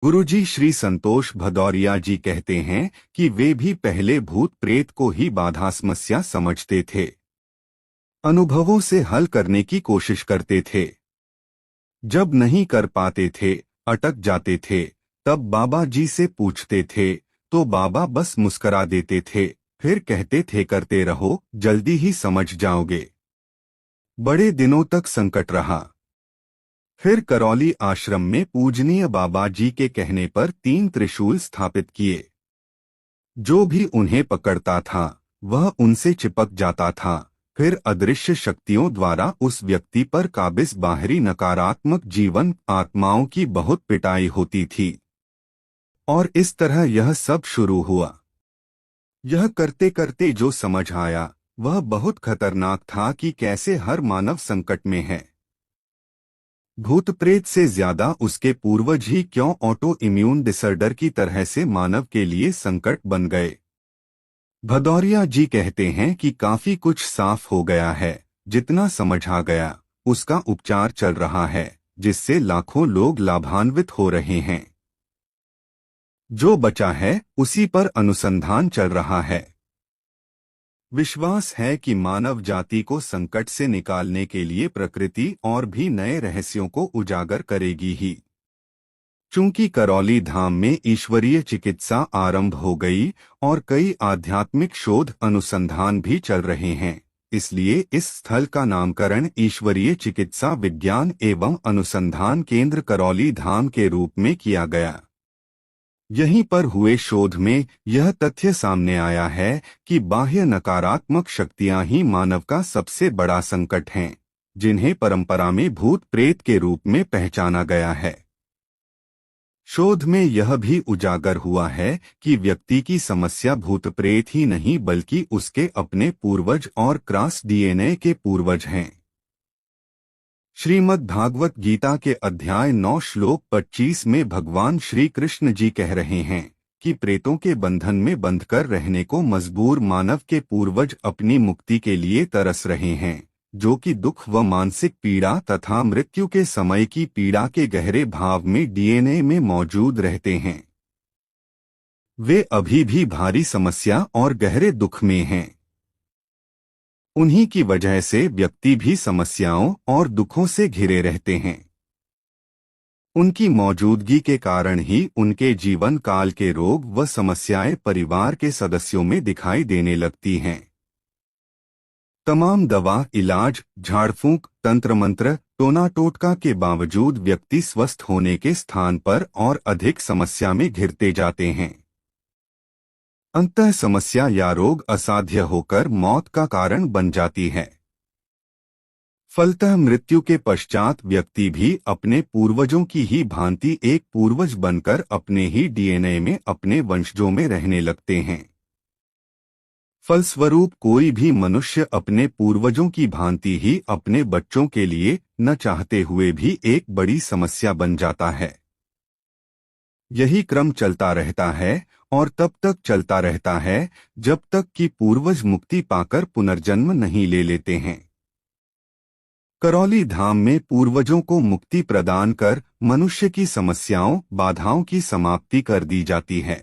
गुरुजी श्री संतोष भदौरिया जी कहते हैं कि वे भी पहले भूत प्रेत को ही बाधा समस्या समझते थे। अनुभवों से हल करने की कोशिश करते थे। जब नहीं कर पाते थे, अटक जाते थे, तब बाबा जी से पूछते थे तो बाबा बस मुस्करा देते थे, फिर कहते थे करते रहो, जल्दी ही समझ जाओगे। बड़े दिनों तक संकट रहा। फिर करौली आश्रम में पूजनीय बाबा जी के कहने पर 3 त्रिशूल स्थापित किए। जो भी उन्हें पकड़ता था वह उनसे चिपक जाता था। फिर अदृश्य शक्तियों द्वारा उस व्यक्ति पर काबिज बाहरी नकारात्मक जीवन आत्माओं की बहुत पिटाई होती थी। और इस तरह यह सब शुरू हुआ। यह करते करते जो समझ आया वह बहुत खतरनाक था कि कैसे हर मानव संकट में है। भूत प्रेत से ज्यादा उसके पूर्वज ही क्यों ऑटो इम्यून डिसऑर्डर की तरह से मानव के लिए संकट बन गए। भदौरिया जी कहते हैं कि काफी कुछ साफ हो गया है। जितना समझ आ गया उसका उपचार चल रहा है, जिससे लाखों लोग लाभान्वित हो रहे हैं। जो बचा है उसी पर अनुसंधान चल रहा है। विश्वास है कि मानव जाति को संकट से निकालने के लिए प्रकृति और भी नए रहस्यों को उजागर करेगी ही। चूंकि करौली धाम में ईश्वरीय चिकित्सा आरंभ हो गई और कई आध्यात्मिक शोध अनुसंधान भी चल रहे हैं, इसलिए इस स्थल का नामकरण ईश्वरीय चिकित्सा विज्ञान एवं अनुसंधान केंद्र करौली धाम के रूप में किया गया। यहीं पर हुए शोध में यह तथ्य सामने आया है कि बाह्य नकारात्मक शक्तियां ही मानव का सबसे बड़ा संकट हैं, जिन्हें परंपरा में भूत प्रेत के रूप में पहचाना गया है। शोध में यह भी उजागर हुआ है कि व्यक्ति की समस्या भूत प्रेत ही नहीं बल्कि उसके अपने पूर्वज और क्रॉस डीएनए के पूर्वज हैं। श्रीमद् भागवत गीता के अध्याय 9 श्लोक 25 में भगवान श्री कृष्ण जी कह रहे हैं कि प्रेतों के बंधन में बंधकर रहने को मजबूर मानव के पूर्वज अपनी मुक्ति के लिए तरस रहे हैं, जो कि दुख व मानसिक पीड़ा तथा मृत्यु के समय की पीड़ा के गहरे भाव में डीएनए में मौजूद रहते हैं। वे अभी भी भारी समस्या और गहरे दुख में हैं। उन्हीं की वजह से व्यक्ति भी समस्याओं और दुखों से घिरे रहते हैं। उनकी मौजूदगी के कारण ही उनके जीवन काल के रोग व समस्याएं परिवार के सदस्यों में दिखाई देने लगती हैं। तमाम दवा, इलाज, झाड़फूंक, तंत्र मंत्र, टोना टोटका के बावजूद व्यक्ति स्वस्थ होने के स्थान पर और अधिक समस्या में घिरते जाते हैं। अंततः समस्या या रोग असाध्य होकर मौत का कारण बन जाती है। फलतः मृत्यु के पश्चात व्यक्ति भी अपने पूर्वजों की ही भांति एक पूर्वज बनकर अपने ही डीएनए में अपने वंशजों में रहने लगते हैं। फलस्वरूप कोई भी मनुष्य अपने पूर्वजों की भांति ही अपने बच्चों के लिए न चाहते हुए भी एक बड़ी समस्या बन जाता है। यही क्रम चलता रहता है और तब तक चलता रहता है जब तक कि पूर्वज मुक्ति पाकर पुनर्जन्म नहीं ले लेते हैं। करौली धाम में पूर्वजों को मुक्ति प्रदान कर मनुष्य की समस्याओं, बाधाओं की समाप्ति कर दी जाती है।